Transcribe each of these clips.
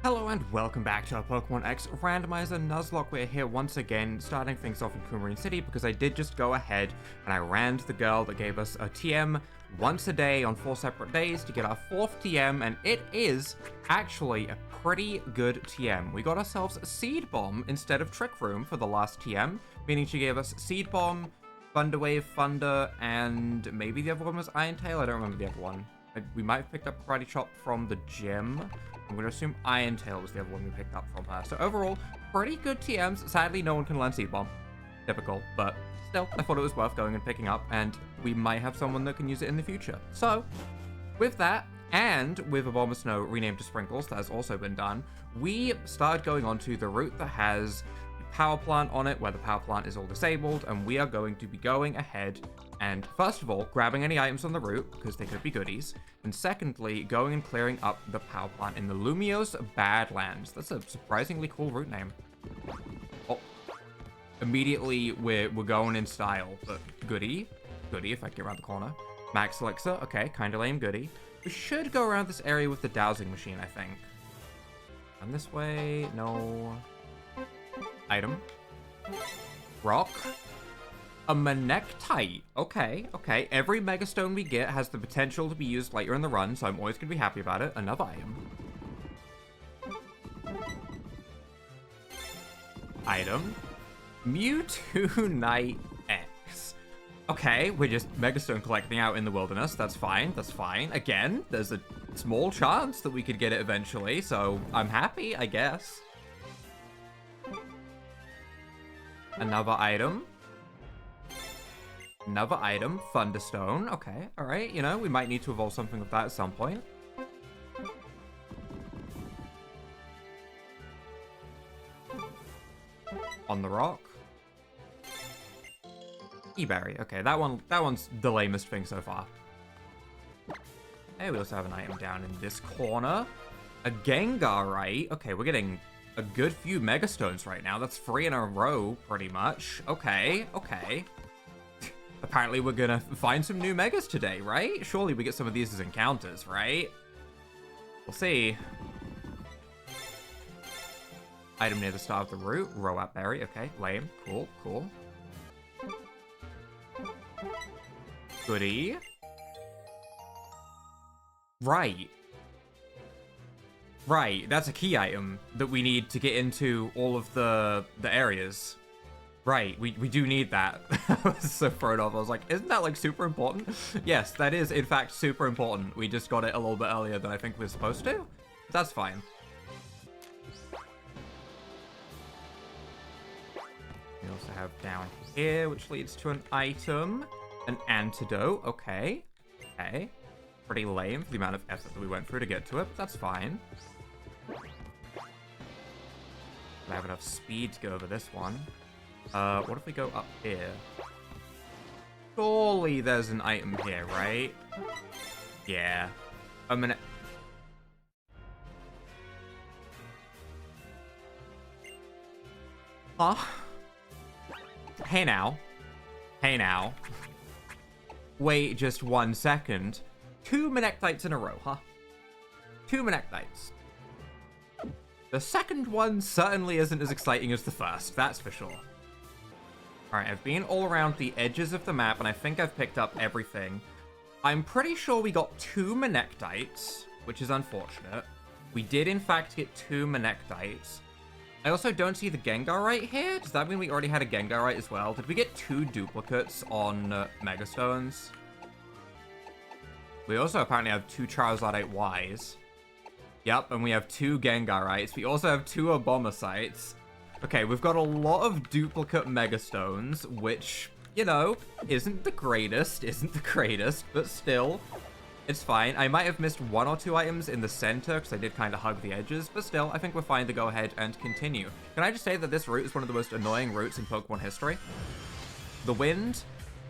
Hello and welcome back to our Pokemon X Randomizer Nuzlocke. We're here once again, starting things off in Coumarine City because I did just go ahead and I ran to the girl that gave us a TM once a day on 4 separate days to get our 4th TM, and it is actually a pretty good TM. We got ourselves a Seed Bomb instead of Trick Room for the last TM, meaning she gave us Seed Bomb, Thunder Wave, Thunder, and maybe the other one was Iron Tail. I don't remember the other one. We might have picked up Karate Chop from the gym. I'm going to assume Iron Tail was the other one we picked up from her. So overall, pretty good TMs. Sadly, no one can learn Seed Bomb. Typical, but still, I thought it was worth going and picking up, and we might have someone that can use it in the future. So, with that, and with a Bomb of Snow renamed to Sprinkles, that has also been done, we started going on to the route that has the power plant on it, where the power plant is all disabled, and we are going to be going ahead and, first of all, grabbing any items on the route, because they could be goodies, and secondly, going and clearing up the power plant in the Lumiose Badlands. That's a surprisingly cool route name. Oh, immediately we're going in style, but goody if I get around the corner. Max Elixir, okay, kinda lame, goody. We should go around this area with the dowsing machine, I think. And this way, no. Item. Rock. A Manectite. Okay. Every Megastone we get has the potential to be used later in the run, so I'm always going to be happy about it. Another item. Item. Mewtwo Knight X. Okay, we're just Megastone collecting out in the wilderness. That's fine. Again, there's a small chance that we could get it eventually, so I'm happy, I guess. Another item. Another item, Thunderstone. Okay, alright, you know, we might need to evolve something with that at some point. On the rock. E-Berry. Okay, that one's the lamest thing so far. Hey, we also have an item down in this corner. A Gengar, right? Okay, we're getting a good few Megastones right now. That's 3 in a row, pretty much. Okay. Apparently we're gonna find some new Megas today, right? Surely we get some of these as encounters, right? We'll see. Item near the start of the route. Roat Berry. Okay, lame. Cool. Goody. Right, that's a key item that we need to get into all of the areas. Right, we do need that. I was so thrown off. I was like, isn't that, like, super important? Yes, that is, in fact, super important. We just got it a little bit earlier than I think we were supposed to. That's fine. We also have down here, which leads to an item. An antidote. Okay. Pretty lame for the amount of effort that we went through to get to it, but that's fine. I have enough speed to go over this one. What if we go up here? Surely there's an item here, right? Yeah. A minute. Huh? Hey now. Wait just 1 second. 2 Manectites in a row, huh? 2 Manectites. The second one certainly isn't as exciting as the first, that's for sure. Alright, I've been all around the edges of the map, and I think I've picked up everything. I'm pretty sure we got 2 Manectites, which is unfortunate. We did, in fact, get 2 Manectites. I also don't see the Gengar right here. Does that mean we already had a Gengar right as well? Did we get 2 duplicates on Megastones? We also apparently have 2 Charizard 8Ys. Yep, and we have 2 Gengarites. We also have 2 Abomascites. Okay, we've got a lot of duplicate Megastones, which, you know, isn't the greatest, but still, it's fine. I might have missed 1 or 2 items in the center, because I did kind of hug the edges, but still, I think we're fine to go ahead and continue. Can I just say that this route is one of the most annoying routes in Pokemon history? The wind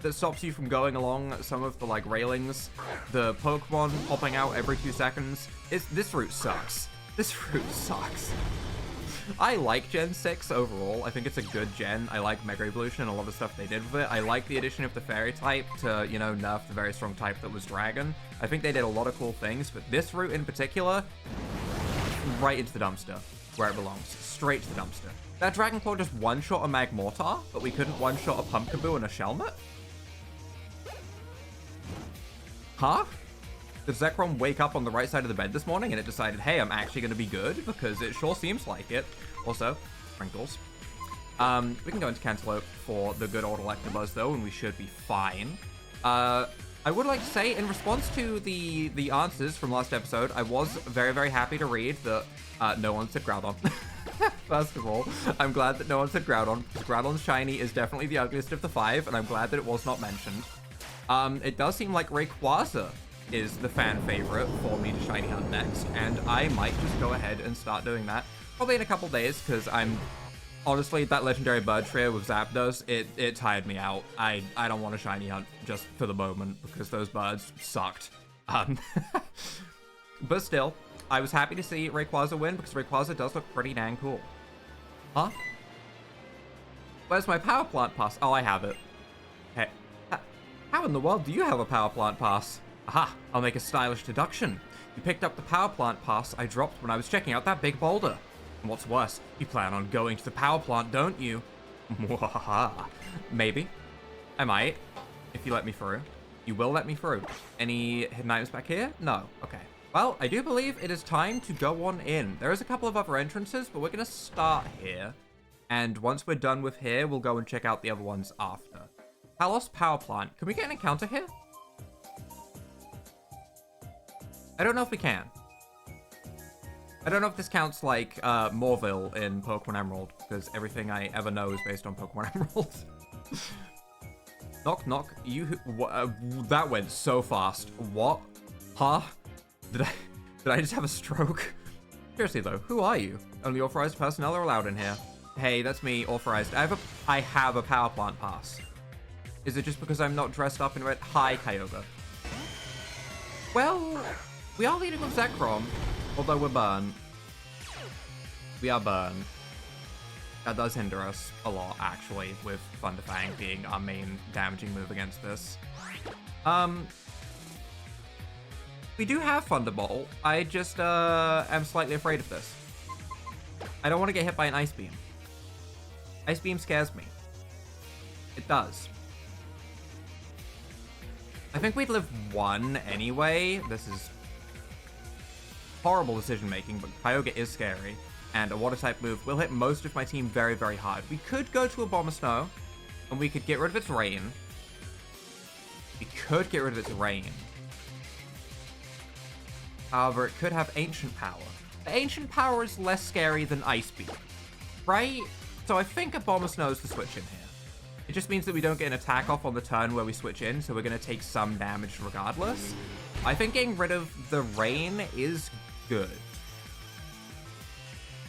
that stops you from going along some of the, like, railings, the Pokemon popping out every 2 seconds. This route sucks. I like Gen 6 overall. I think it's a good gen. I like Mega Evolution and a lot of the stuff they did with it. I like the addition of the Fairy type to, you know, nerf the very strong type that was Dragon. I think they did a lot of cool things, but this route in particular, right into the dumpster, where it belongs. Straight to the dumpster. That Dragon Claw just one-shot a Magmortar, but we couldn't one-shot a Pumpkaboo and a Shelmet? Huh? Did Zekrom wake up on the right side of the bed this morning and it decided, hey, I'm actually going to be good? Because it sure seems like it. Also, sprinkles. We can go into Cantaloupe for the good old Electabuzz, though, and we should be fine. I would like to say, in response to the answers from last episode, I was very, very happy to read that no one said Groudon. First of all, I'm glad that no one said Groudon, because Groudon's shiny is definitely the ugliest of the 5, and I'm glad that it was not mentioned. It does seem like Rayquaza is the fan favorite for me to shiny hunt next, and I might just go ahead and start doing that. Probably in a couple days, because I'm... Honestly, that legendary bird trio with Zapdos, it tired me out. I don't want to shiny hunt just for the moment, because those birds sucked. But still, I was happy to see Rayquaza win, because Rayquaza does look pretty dang cool. Huh? Where's my power plant pass? Oh, I have it. Hey, how in the world do you have a power plant pass? Aha, I'll make a stylish deduction. You picked up the power plant pass I dropped when I was checking out that big boulder. And what's worse, you plan on going to the power plant, don't you? Maybe. I might, if you let me through. You will let me through. Any hidden items back here? No. Okay. Well, I do believe it is time to go on in. There is a couple of other entrances, but we're going to start here. And once we're done with here, we'll go and check out the other ones after. Palos Power Plant. Can we get an encounter here? I don't know if we can. I don't know if this counts like Morville in Pokemon Emerald, because everything I ever know is based on Pokemon Emerald. Knock, knock. That went so fast. What? Huh? Did I just have a stroke? Seriously though, who are you? Only authorized personnel are allowed in here. Hey, that's me, authorized. I have a power plant pass. Is it just because I'm not dressed up in red? Hi, Kyogre. Well, we are leading with Zekrom, although we're burned. We are burned. That does hinder us a lot, actually, with Thunderfang being our main damaging move against this. We do have Thunderbolt. I just am slightly afraid of this. I don't want to get hit by an Ice Beam. Ice Beam scares me. It does. I think we'd live 1 anyway. This is horrible decision making, but Kyogre is scary. And a water type move will hit most of my team very, very hard. We could go to a Bomb of Snow, and we could get rid of its rain. We could get rid of its rain. However, it could have Ancient Power. The Ancient Power is less scary than Ice Beam, right? So I think a Bomb of Snow is the switch in here. It just means that we don't get an attack off on the turn where we switch in, so we're going to take some damage regardless. I think getting rid of the rain is good.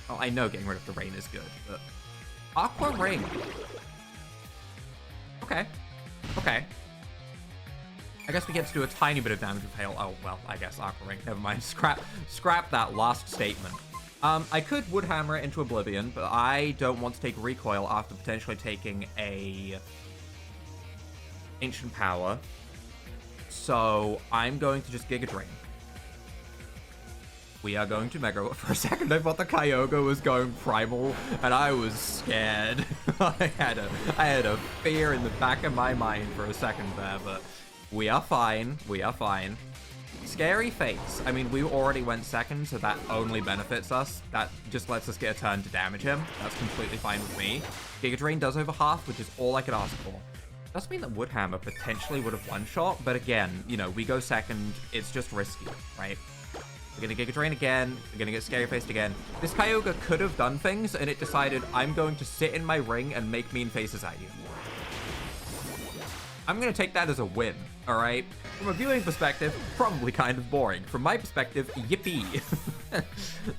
Well, I know getting rid of the rain is good, but... Aqua Ring. Okay. Okay. I guess we get to do a tiny bit of damage with Hail. Oh, well, I guess Aqua Ring. Never mind. Scrap that last statement. I could Wood Hammer it into Oblivion, but I don't want to take Recoil after potentially taking a Ancient Power. So I'm going to just Giga Drain. We are going to Mega... For a second, I thought the Kyogre was going Primal, and I was scared. I had a fear in the back of my mind for a second there, but we are fine. We are fine. Scary Face. I mean, we already went second, so that only benefits us. That just lets us get a turn to damage him. That's completely fine with me. Giga Drain does over half, which is all I could ask for. Does mean that Wood Hammer potentially would have one-shot, but again, you know, we go second. It's just risky, right? We're gonna Giga Drain again. We're gonna get Scary Faced again. This Kyogre could have done things, and it decided, I'm going to sit in my ring and make mean faces at you. I'm gonna take that as a win, alright? From a viewing perspective, probably kind of boring. From my perspective, yippee!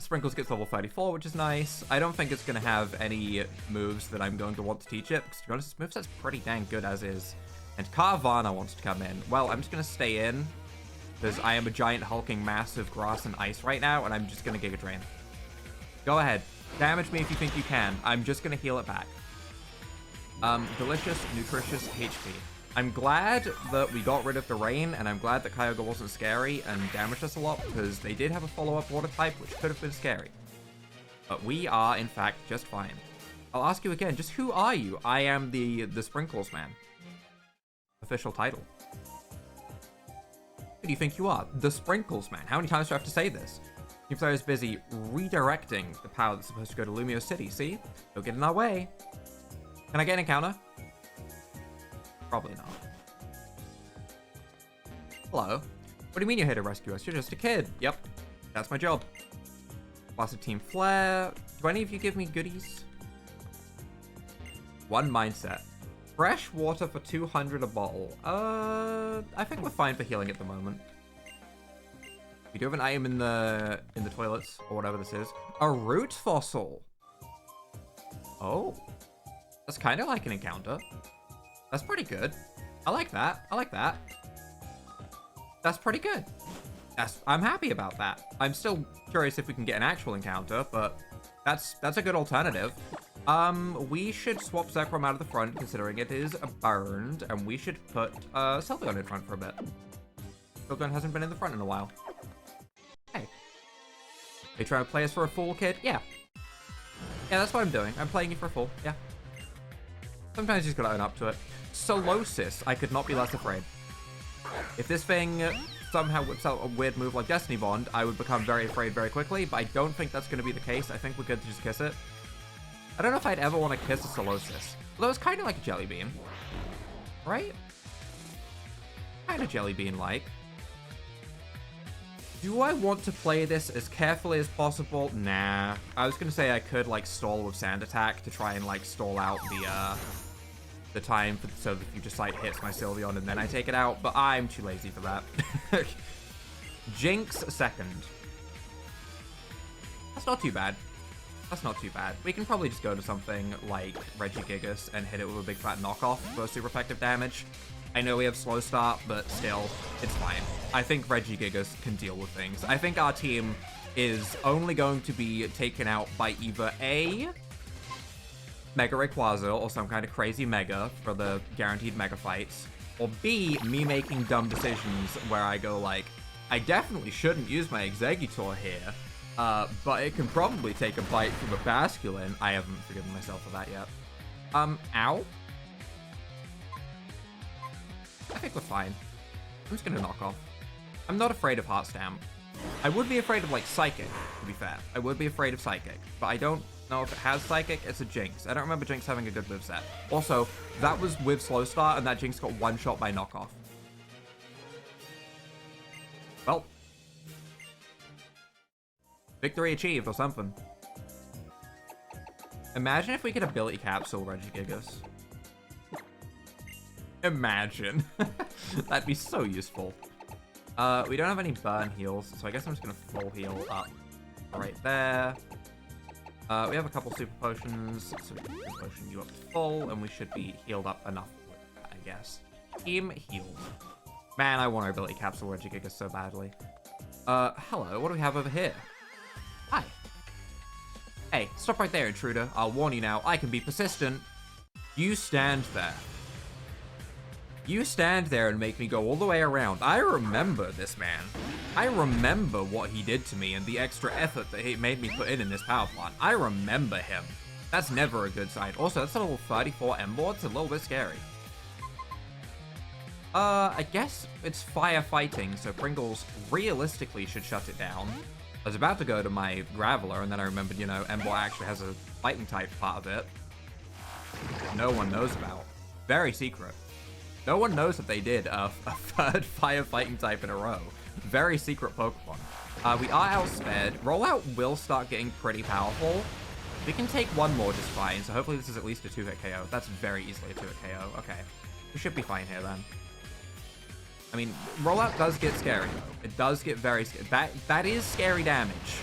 Sprinkles gets level 34, which is nice. I don't think it's gonna have any moves that I'm going to want to teach it, because to be honest, this moveset's pretty dang good as is. And Carvana wants to come in. Well, I'm just gonna stay in, because I am a giant hulking mass of grass and ice right now, and I'm just gonna Giga Drain. Go ahead. Damage me if you think you can. I'm just gonna heal it back. Delicious, nutritious HP. I'm glad that we got rid of the rain, and I'm glad that Kyogre wasn't scary and damaged us a lot, because they did have a follow-up water type, which could have been scary. But we are, in fact, just fine. I'll ask you again, just who are you? I am the Sprinkles Man. Official title. Who do you think you are? The Sprinkles Man. How many times do I have to say this? Your player is busy redirecting the power that's supposed to go to Lumio City, see? Don't get in our way. Can I get an encounter? Probably not. Hello. What do you mean you're here to rescue us? You're just a kid. Yep. That's my job. Blasted Team Flare. Do any of you give me goodies? One mindset. Fresh water for 200 a bottle. I think we're fine for healing at the moment. We do have an item in the toilets, or whatever this is. A root fossil. Oh. That's kind of like an encounter. That's pretty good. I like that. I like that. That's pretty good. I'm happy about that. I'm still curious if we can get an actual encounter, but that's a good alternative. We should swap Zekrom out of the front, considering it is burned, and we should put Sylveon in front for a bit. Sylveon hasn't been in the front in a while. Hey. Are you trying to play us for a fool, kid? Yeah. Yeah, that's what I'm doing. I'm playing you for a fool. Yeah. Sometimes you just gotta own up to it. Solosis, I could not be less afraid. If this thing somehow whips out a weird move like Destiny Bond, I would become very afraid very quickly, but I don't think that's going to be the case. I think we're good to just kiss it. I don't know if I'd ever want to kiss a Solosis. Although it's kind of like a Jelly Bean. Right? Kind of Jelly Bean-like. Do I want to play this as carefully as possible? Nah. I was going to say I could, like, stall with Sand Attack to try and, like, stall out the time so that you just, like, hits my Sylveon and then I take it out, but I'm too lazy for that. Jinx second. That's not too bad. That's not too bad. We can probably just go to something like Regigigas and hit it with a big fat knockoff for super effective damage. I know we have slow start, but still, it's fine. I think Regigigas can deal with things. I think our team is only going to be taken out by either A, Mega Rayquaza or some kind of crazy Mega for the guaranteed Mega fights, or B, me making dumb decisions where I go like, I definitely shouldn't use my Exeggutor here, but it can probably take a bite from a Basculin. I haven't forgiven myself for that yet. Ow. I think we're fine. I'm just gonna knock off. I'm not afraid of Heart Stamp. I would be afraid of, like, Psychic, to be fair. I would be afraid of Psychic, but I don't know if it has Psychic. It's a Jinx. I don't remember Jinx having a good moveset. Also, that was with Slow Start, and that Jinx got one shot by knockoff. Well. Victory achieved, or something. Imagine if we could Ability Capsule Regigigas. Imagine. That'd be so useful. We don't have any burn heals, so I guess I'm just gonna full heal up right there. We have a couple super potions, so we can potion you up to full, and we should be healed up enough with that, I guess. Team healed. Man, I want our ability capsule Regigigas so badly. Hello, what do we have over here? Hi. Hey, stop right there, intruder. I'll warn you now, I can be persistent. You stand there. You stand there and make me go all the way around. I remember this man. I remember what he did to me and the extra effort that he made me put in this power plant. I remember him. That's never a good sign. Also, that's a level 34 M-board. It's a little bit scary. I guess it's firefighting, so Pringles realistically should shut it down. I was about to go to my Graveler, and then I remembered, you know, M-board actually has a fighting type part of it. No one knows about. Very secret. No one knows that they did a third firefighting type in a row. Very secret Pokemon. We are outspared. Rollout will start getting pretty powerful. We can take one more just fine, so hopefully this is at least a 2-hit KO. That's very easily a 2-hit KO. Okay. We should be fine here then. I mean, Rollout does get scary, though. It does get very scary. That is scary damage.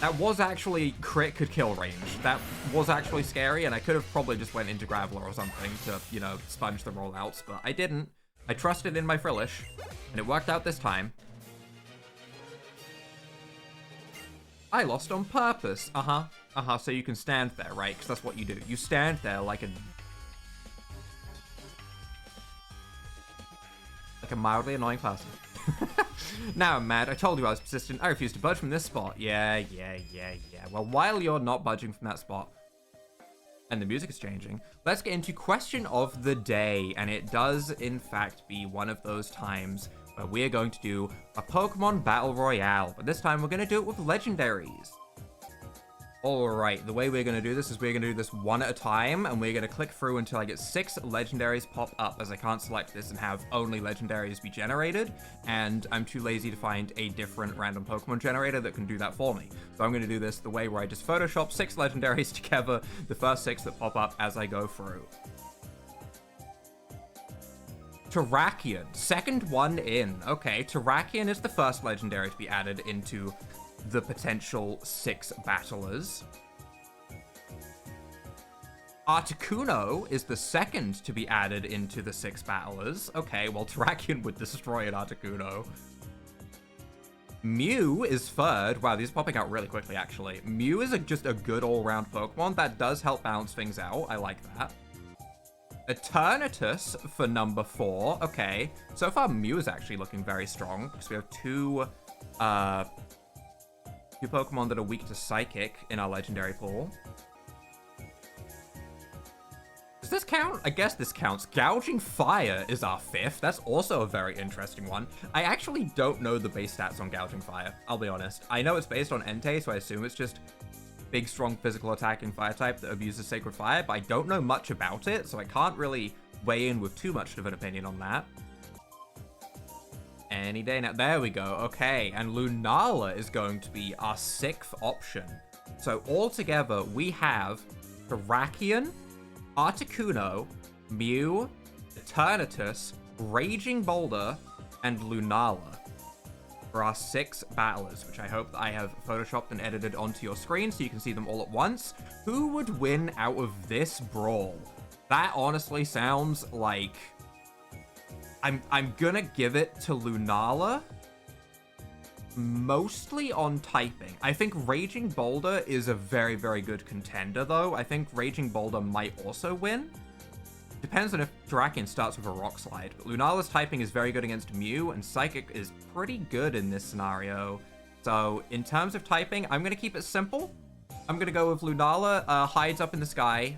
That was actually crit could kill range. That was actually scary, and I could have probably just went into Graveler or something to, you know, sponge the rollouts, but I didn't. I trusted in my Frillish, and it worked out this time. I lost on purpose. So you can stand there, right? Because that's what you do. You stand there like a... Like a mildly annoying person. Now I'm mad. I told you I was persistent. I refuse to budge from this spot. Yeah. Well, while you're not budging from that spot, and the music is changing, let's get into question of the day. And it does, in fact, be one of those times where we're going to do a Pokemon Battle Royale. But this time, we're going to do it with legendaries. Alright, the way we're going to do this is we're going to do this one at a time, and we're going to click through until I get 6 legendaries pop up, as I can't select this and have only legendaries be generated, and I'm too lazy to find a different random Pokemon generator that can do that for me. So I'm going to do this the way where I just Photoshop 6 legendaries together, the first 6 that pop up as I go through. Terrakion, second one in. Okay, Terrakion is the first legendary to be added into the potential 6 battlers. Articuno is the second to be added into the 6 battlers. Okay, well, Terrakion would destroy an Articuno. Mew is third. Wow, these are popping out really quickly, actually. Mew is just a good all-round Pokemon. That does help balance things out. I like that. Eternatus for number 4. Okay, so far Mew is actually looking very strong, because we have two Pokemon that are weak to Psychic in our legendary pool. Does this count? I guess this counts. Gouging Fire is our 5th. That's also a very interesting one. I actually don't know the base stats on Gouging Fire, I'll be honest. I know it's based on Entei, so I assume it's just big, strong, physical attacking fire type that abuses Sacred Fire, but I don't know much about it, so I can't really weigh in with too much of an opinion on that. Any day now. There we go. Okay, and Lunala is going to be our 6th option. So altogether, we have Terrakion, Articuno, Mew, Eternatus, Raging Boulder, and Lunala for our 6 battlers, which I hope that I have photoshopped and edited onto your screen so you can see them all at once. Who would win out of this brawl? That honestly sounds like... I'm gonna give it to Lunala, mostly on typing. I think Raging Boulder is a very, very good contender, though. I think Raging Boulder might also win. Depends on if Terrakion starts with a Rock Slide. But Lunala's typing is very good against Mew, and Psychic is pretty good in this scenario. So, in terms of typing, I'm gonna keep it simple. I'm gonna go with Lunala, hides up in the sky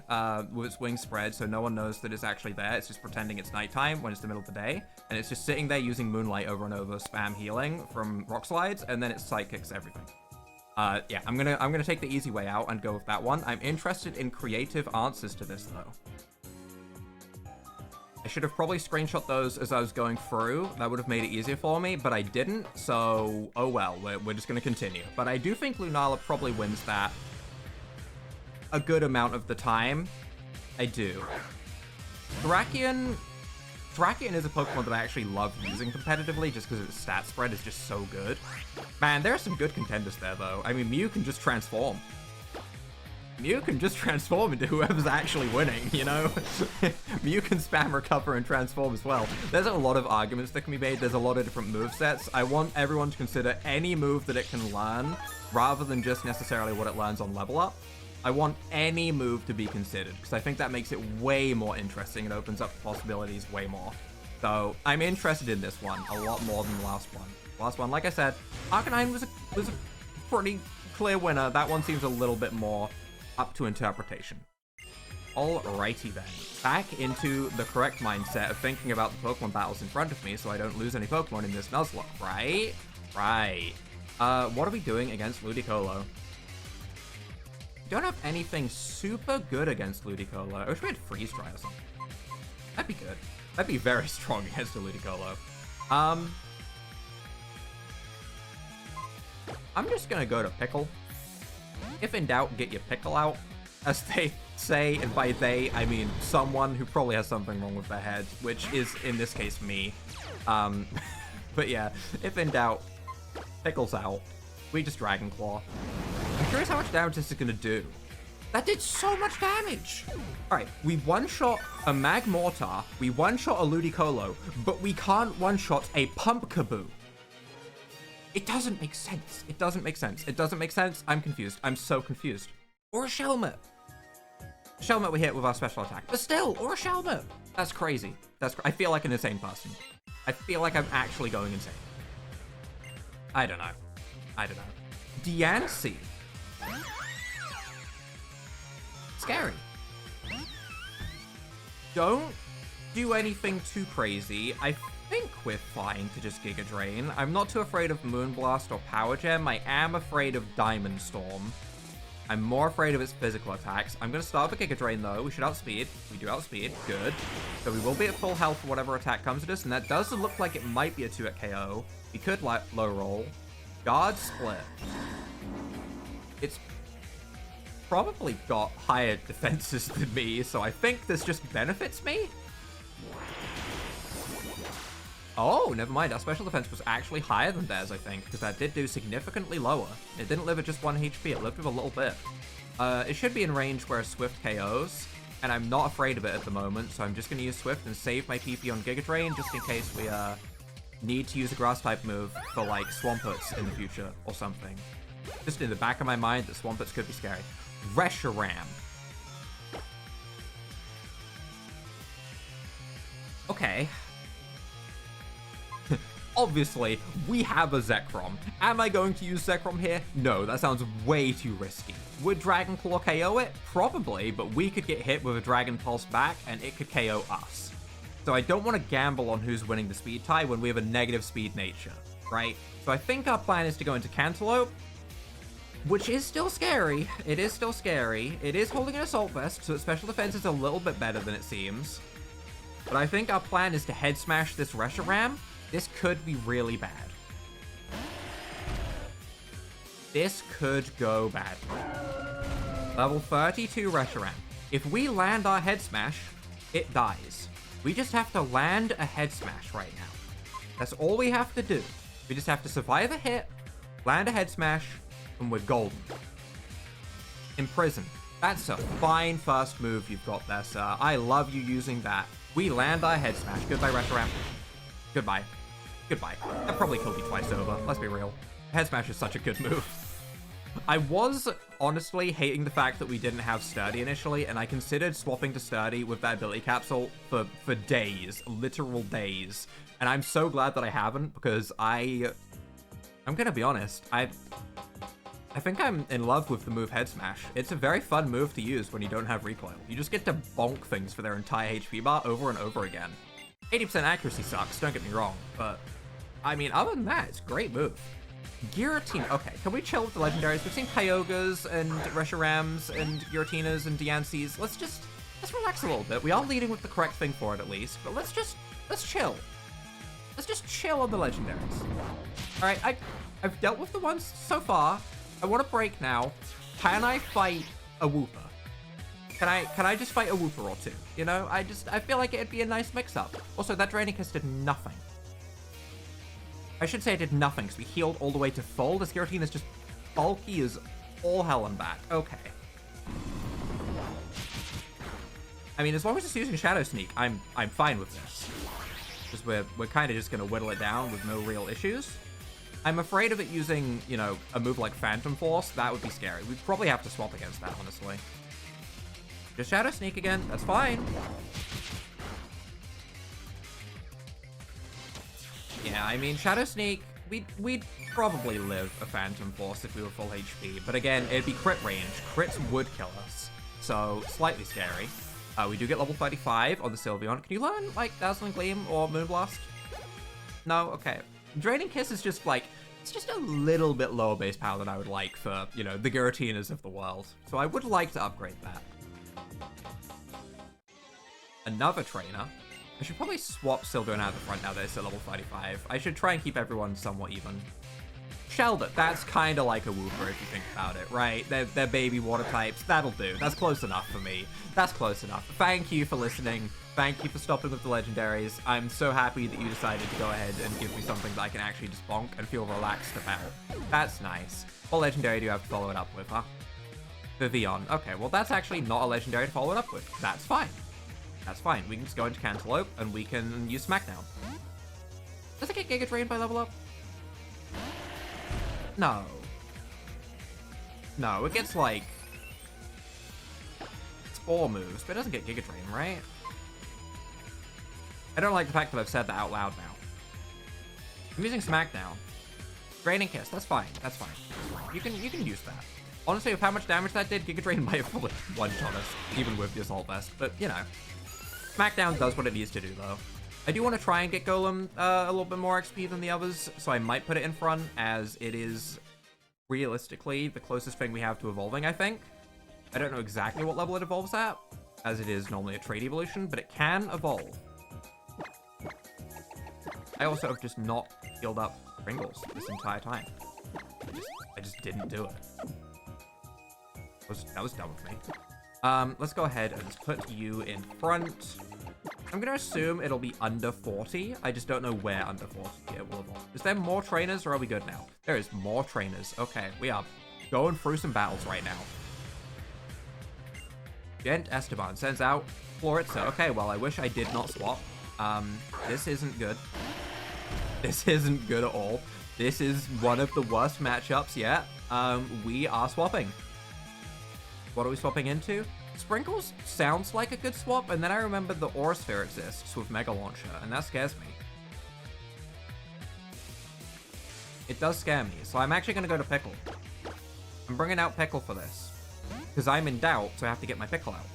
with its wings spread, so no one knows that it's actually there. It's just pretending it's nighttime when it's the middle of the day, and it's just sitting there using Moonlight over and over, spam healing from Rock Slides, and then it Psychics everything. Yeah, I'm gonna take the easy way out and go with that one. I'm interested in creative answers to this, though. I should have probably screenshot those as I was going through. That would have made it easier for me, but I didn't, so oh well, we're just gonna continue. But I do think Lunala probably wins that a good amount of the time. I do. Terrakion is a Pokemon that I actually love using competitively just because its stat spread is just so good. Man, there are some good contenders there, though. I mean, Mew can just transform. Mew can just transform into whoever's actually winning, you know? Mew can spam recover and transform as well. There's a lot of arguments that can be made. There's a lot of different movesets. I want everyone to consider any move that it can learn rather than just necessarily what it learns on level up. I want any move to be considered, because I think that makes it way more interesting and opens up possibilities way more. So I'm interested in this one a lot more than the last one. Last one, like I said, Arcanine was a pretty clear winner. That one seems a little bit more up to interpretation. Alrighty then. Back into the correct mindset of thinking about the Pokemon battles in front of me so I don't lose any Pokemon in this Nuzlocke, right? Right. What are we doing against Ludicolo? Don't have anything super good against Ludicolo. I wish we had Freeze Dry or something. That'd be good. That'd be very strong against a Ludicolo. I'm just gonna go to Pickle. If in doubt, get your pickle out, as they say, and by they, I mean someone who probably has something wrong with their head, which is, in this case, me. But yeah, if in doubt, pickle's out. We just Dragon Claw. I'm curious how much damage this is gonna do. That did so much damage! Alright, we one-shot a Magmortar, we one-shot a Ludicolo, but we can't one-shot a Pumpkaboo. It doesn't make sense. It doesn't make sense. It doesn't make sense. I'm confused. I'm so confused. Or a Shelmet. Shelmet we hit with our special attack. But still, or a Shelmet. That's crazy. I feel like an insane person. I feel like I'm actually going insane. I don't know. Diancie. Scary. Don't do anything too crazy. I think we're fine to just Giga Drain. I'm not too afraid of Moonblast or Power Gem. I am afraid of Diamond Storm. I'm more afraid of its physical attacks. I'm going to start with Giga Drain, though. We should outspeed. We do outspeed. Good. So we will be at full health for whatever attack comes at us, and that does look like it might be a 2-hit KO. We could low roll. Guard Split. It's probably got higher defenses than me, so I think this just benefits me. Oh, never mind. Our special defense was actually higher than theirs, I think, because that did do significantly lower. It didn't live at just 1 HP. It lived with a little bit. It should be in range where Swift KOs, and I'm not afraid of it at the moment, so I'm just going to use Swift and save my PP on Giga Drain just in case we need to use a Grass-type move for, like, Swamputs in the future or something. Just in the back of my mind that Swamputs could be scary. Reshiram. Okay. Obviously, we have a Zekrom. Am I going to use Zekrom here? No, that sounds way too risky. Would Dragon Claw KO it? Probably, but we could get hit with a Dragon Pulse back, and it could KO us. So I don't want to gamble on who's winning the speed tie when we have a negative speed nature, right? So I think our plan is to go into Cantaloupe, which is still scary. It is still scary. It is holding an Assault Vest, so its special defense is a little bit better than it seems. But I think our plan is to head smash this Reshiram. This could be really bad. This could go bad. Level 32 Reshiram. If we land our head smash, it dies. We just have to land a head smash right now. That's all we have to do. We just have to survive a hit, land a head smash, and we're golden. Imprison. That's a fine first move you've got there, sir. I love you using that. We land our head smash. Goodbye, Reshiram. Goodbye. Goodbye. That probably killed me twice over. Let's be real. Head smash is such a good move. I was honestly hating the fact that we didn't have Sturdy initially, and I considered swapping to Sturdy with that ability capsule for days, literal days. And I'm so glad that I haven't, because I'm gonna be honest, I think I'm in love with the move Head Smash. It's a very fun move to use when you don't have recoil. You just get to bonk things for their entire HP bar over and over again. 80% accuracy sucks, don't get me wrong, but I mean, other than that, it's a great move. Guillotine. Okay, can we chill with the legendaries? We've seen Kyogres and Reshirams and Girautinas and Diancies. Let's relax a little bit. We are leading with the correct thing for it at least, but let's chill. Let's just chill on the legendaries. All right, I've dealt with the ones so far. I want to break now. Can I fight a Wooper? Can I just fight a Wooper or two? You know, I feel like it'd be a nice mix-up. Also, that Draining Kiss did nothing. I should say it did nothing, because we healed all the way to full. This Giratina is just bulky as all hell and back. Okay. I mean, as long as it's using Shadow Sneak, I'm fine with this. Because we're kind of just going to whittle it down with no real issues. I'm afraid of it using, you know, a move like Phantom Force. That would be scary. We'd probably have to swap against that, honestly. Just Shadow Sneak again. That's fine. Yeah, I mean, Shadow Sneak, we'd probably live a Phantom Force if we were full HP. But again, it'd be crit range. Crits would kill us. So, slightly scary. We do get level 35 on the Sylveon. Can you learn, like, Dazzling Gleam or Moonblast? No? Okay. Draining Kiss is just, like, it's just a little bit lower base power than I would like for, you know, the Giratinas of the world. So I would like to upgrade that. Another trainer. I should probably swap Sylveon out of the front now that it's at level 35. I should try and keep everyone somewhat even. Sheldet, that's kind of like a Wooper if you think about it, right? They're baby water types. That'll do. That's close enough for me. That's close enough. Thank you for listening. Thank you for stopping with the legendaries. I'm so happy that you decided to go ahead and give me something that I can actually just bonk and feel relaxed about. That's nice. What legendary do you have to follow it up with, huh? Vivian. Okay, well that's actually not a legendary to follow it up with. That's fine. That's fine. We can just go into Cantaloupe and we can use Smackdown. Does it get Giga Drained by level up? No. No, it gets like Spore moves, but it doesn't get Giga Drain, right? I don't like the fact that I've said that out loud now. I'm using Smackdown. Draining Kiss, that's fine. That's fine. You can use that. Honestly, with how much damage that did, Giga Drain might have fully one-shot us, even with the Assault Vest. But, you know. Smackdown does what it needs to do, though. I do want to try and get Golem a little bit more XP than the others, so I might put it in front, as it is realistically the closest thing we have to evolving, I think. I don't know exactly what level it evolves at, as it is normally a trait evolution, but it can evolve. I also have just not healed up Pringles this entire time. I just didn't do it. That was dumb of me. Let's go ahead and just put you in front. I'm gonna assume it'll be under 40. I just don't know where under 40 it will evolve. Is there more trainers, or are we good now? There is more trainers. Okay, we are going through some battles right now. Gent Esteban sends out Floritza. Okay, well, I wish I did not swap. This isn't good. This isn't good at all. This is one of the worst matchups yet. We are swapping. What are we swapping into? Sprinkles sounds like a good swap, and then I remember the Aura Sphere exists with Mega Launcher, and that scares me. It does scare me, so I'm actually going to go to Pickle. I'm bringing out Pickle for this, because I'm in doubt, so I have to get my Pickle out.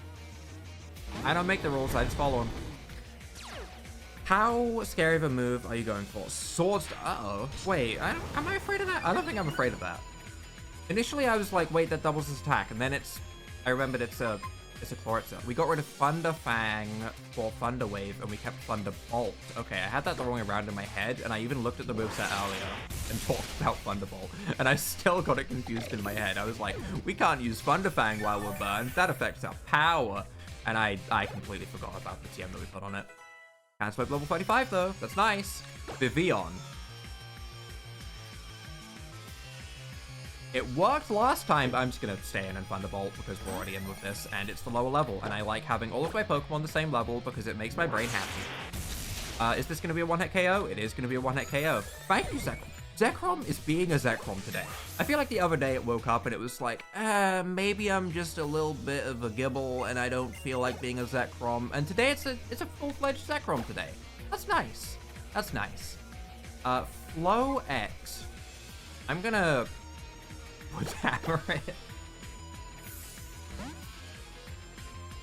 I don't make the rules, I just follow them. How scary of a move are you going for? Swords. Uh-oh. Wait, am I afraid of that? I don't think I'm afraid of that. Initially, I was like, wait, that doubles his attack, and then I remembered it's a Chloritza. We got rid of Thunder Fang for Thunder Wave, and we kept Thunder Bolt. Okay, I had that the wrong way around in my head, and I even looked at the moveset earlier and talked about Thunderbolt, and I still got it confused in my head. I was like, we can't use Thunder Fang while we're burned. That affects our power. And I completely forgot about the TM that we put on it. Can swipe level 35, though. That's nice. Vivian. It worked last time, but I'm just going to stay in and Thunderbolt because we're already in with this, and it's the lower level, and I like having all of my Pokemon the same level because it makes my brain happy. Is this going to be a one-hit KO? It is going to be a one-hit KO. Thank you, Zekrom. Zekrom is being a Zekrom today. I feel like the other day it woke up and it was like, maybe I'm just a little bit of a Gibble and I don't feel like being a Zekrom. And today it's a full-fledged Zekrom today. That's nice. That's nice. Flow X. I'm gonna hammer it.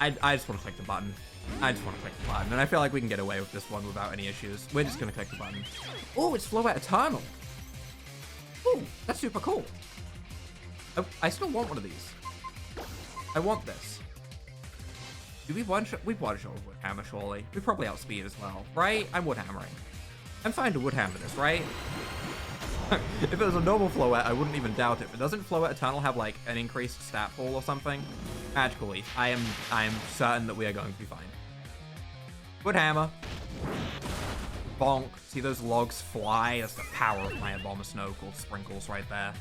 I just want to click the button. I just want to click the button, and I feel like we can get away with this one without any issues. We're just gonna click the button. Oh, it's Flow Out Eternal. Oh, that's super cool. I still want one of these. I want this. Do we one-shot? We one-shot with Woodhammer, surely. We probably outspeed as well, right? I'm Woodhammering. I'm fine to Woodhammer this, right? If it was a normal Floette, I wouldn't even doubt it. But doesn't Floette Eternal have like an increased stat pool or something? Magically, I am certain that we are going to be fine. Woodhammer. Bonk. See those logs fly? That's the power of my Abomasnow called Sprinkles right there.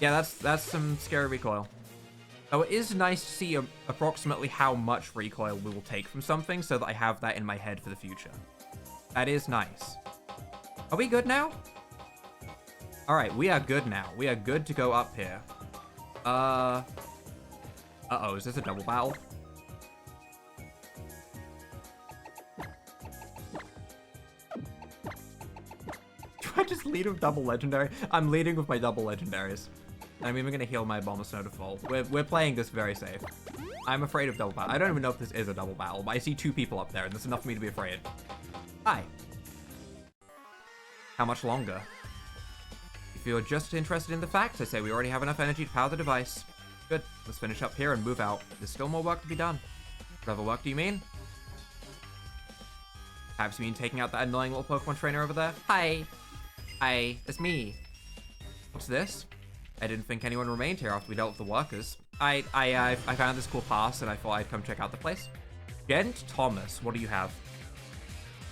Yeah, that's some scary recoil. Oh, it is nice to see approximately how much recoil we will take from something so that I have that in my head for the future. That is nice. Are we good now? Alright, we are good now. We are good to go up here. Uh-oh, is this a double battle? Do I just lead with double legendary? I'm leading with my double legendaries. I'm even gonna heal my Abomasnow to full. We're playing this very safe. I'm afraid of double battle. I don't even know if this is a double battle, but I see two people up there, and that's enough for me to be afraid. Hi. How much longer? If you're just interested in the facts, I say we already have enough energy to power the device. Good. Let's finish up here and move out. There's still more work to be done. What other work do you mean? Perhaps you mean taking out that annoying little Pokemon trainer over there? Hi. Hi. It's me. What's this? I didn't think anyone remained here after we dealt with the workers. I found this cool pass and I thought I'd come check out the place. Gent Thomas, what do you have?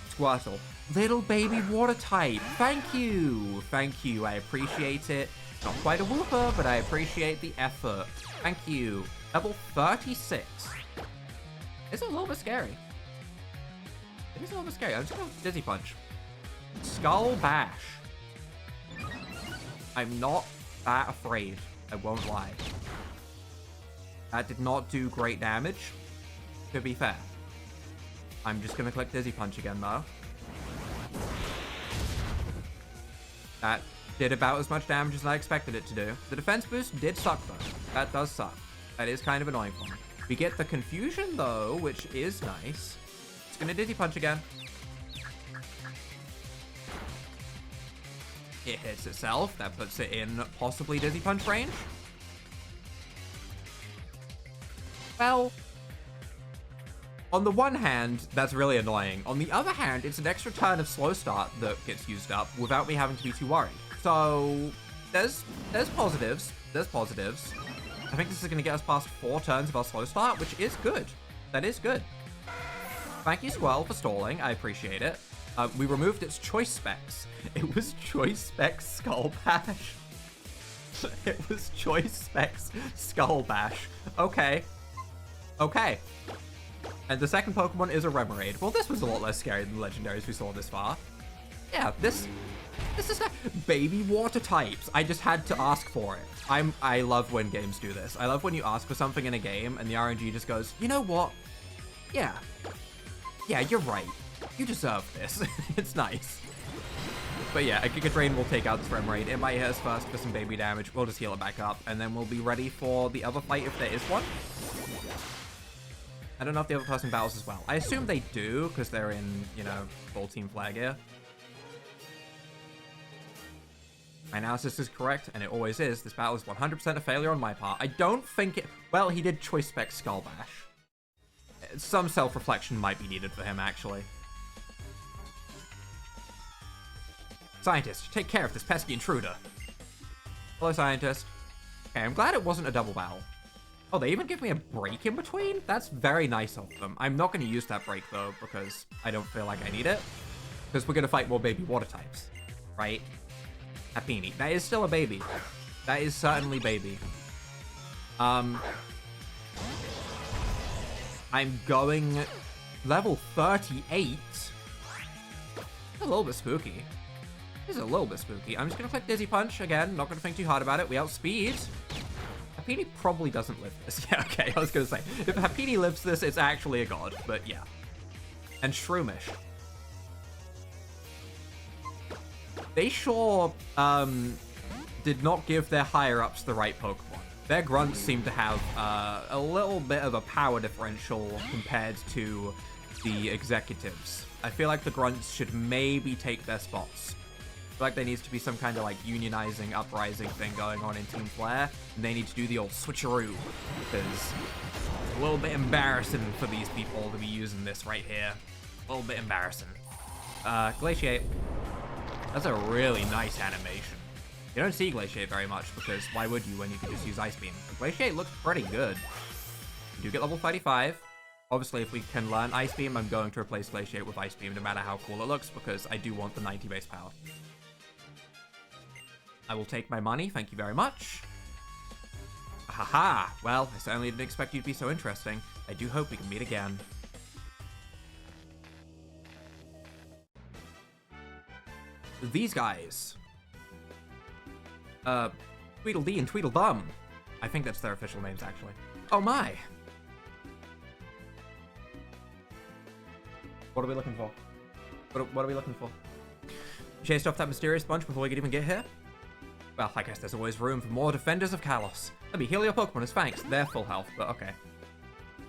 Squirtle. Little baby water type. Thank you. Thank you. I appreciate it. Not quite a whooper, but I appreciate the effort. Thank you. Level 36. It's a little bit scary. It is a little bit scary. I'm just gonna Dizzy Punch. Skull Bash. I'm not that afraid. I won't lie. That did not do great damage, to be fair. I'm just gonna click Dizzy Punch again, though. That did about as much damage as I expected it to do. The defense boost did suck, though. That does suck. That is kind of annoying for me. We get the confusion, though, which is nice. It's gonna Dizzy Punch again. It hits itself. That puts it in possibly Dizzy Punch range. Well, on the one hand, that's really annoying. On the other hand, it's an extra turn of slow start that gets used up without me having to be too worried. So there's positives. There's positives. I think this is going to get us past 4 turns of our slow start, which is good. That is good. Thank you, Squirrel, for stalling. I appreciate it. We removed its choice specs. It was choice specs Skull Bash. It was choice specs Skull Bash. Okay. Okay. And the second Pokemon is a Remoraid. Well, this was a lot less scary than the legendaries we saw this far. Yeah, this is baby water types. I just had to ask for it. I love when games do this. I love when you ask for something in a game and the RNG just goes, you know what? Yeah, you're right. You deserve this. It's nice. But yeah, a Giga Drain will take out this Remoraid. It might hit us first for some baby damage. We'll just heal it back up, and then we'll be ready for the other fight if there is one. I don't know if the other person battles as well. I assume they do, because they're in, you know, full team flag here. My analysis is correct, and it always is. This battle is 100% a failure on my part. I don't think it... Well, he did choice spec Skull Bash. Some self-reflection might be needed for him, actually. Scientist, take care of this pesky intruder. Hello, Scientist. Okay, I'm glad it wasn't a double battle. Oh, they even give me a break in between? That's very nice of them. I'm not going to use that break, though, because I don't feel like I need it. Because we're going to fight more baby water types, right? Happini. That is still a baby. That is certainly baby. I'm going level 38. A little bit spooky. This is a little bit spooky. I'm just going to click Dizzy Punch again. Not going to think too hard about it. We outspeed. Happini probably doesn't live this. Yeah, okay. I was going to say, if Happini lives this, it's actually a god. But yeah. And Shroomish. They sure did not give their higher-ups the right Pokemon. Their grunts seem to have a little bit of a power differential compared to the executives. I feel like the grunts should maybe take their spots. I feel like there needs to be some kind of like unionizing, uprising thing going on in Team Flare, and they need to do the old switcheroo, because it's a little bit embarrassing for these people to be using this right here. A little bit embarrassing. Glaciate. That's a really nice animation. You don't see Glaciate very much, because why would you when you could just use Ice Beam? But Glaciate looks pretty good. You do get level 35. Obviously, if we can learn Ice Beam, I'm going to replace Glaciate with Ice Beam no matter how cool it looks, because I do want the 90 base power. I will take my money, thank you very much. Haha, well, I certainly didn't expect you to be so interesting. I do hope we can meet again. These guys. Tweedledee and Tweedledum. I think that's their official names, actually. Oh my! What are we looking for? What are we looking for? Chased off that mysterious bunch before we could even get here? Well, I guess there's always room for more defenders of Kalos. Let me heal your Pokemon as thanks. They're full health, but okay.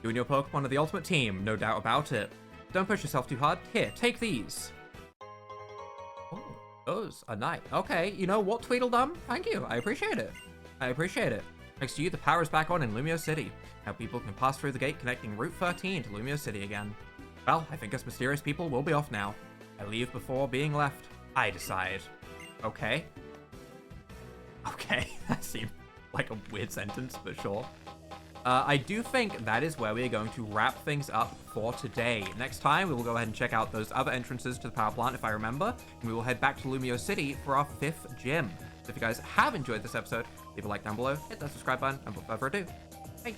You and your Pokemon are the ultimate team, no doubt about it. Don't push yourself too hard. Here, take these. Oh, those are nice. Okay, you know what, Tweedledum? Thank you. I appreciate it. I appreciate it. Thanks to you, the power is back on in Lumio City. Now people can pass through the gate connecting Route 13 to Lumio City again. Well, I think us mysterious people will be off now. I leave before being left. I decide. Okay. Okay, that seemed like a weird sentence, but sure. I do think that is where we are going to wrap things up for today. Next time, we will go ahead and check out those other entrances to the power plant, if I remember, and we will head back to Lumio City for our 5th gym. So if you guys have enjoyed this episode, leave a like down below, hit that subscribe button, and without further ado, bye!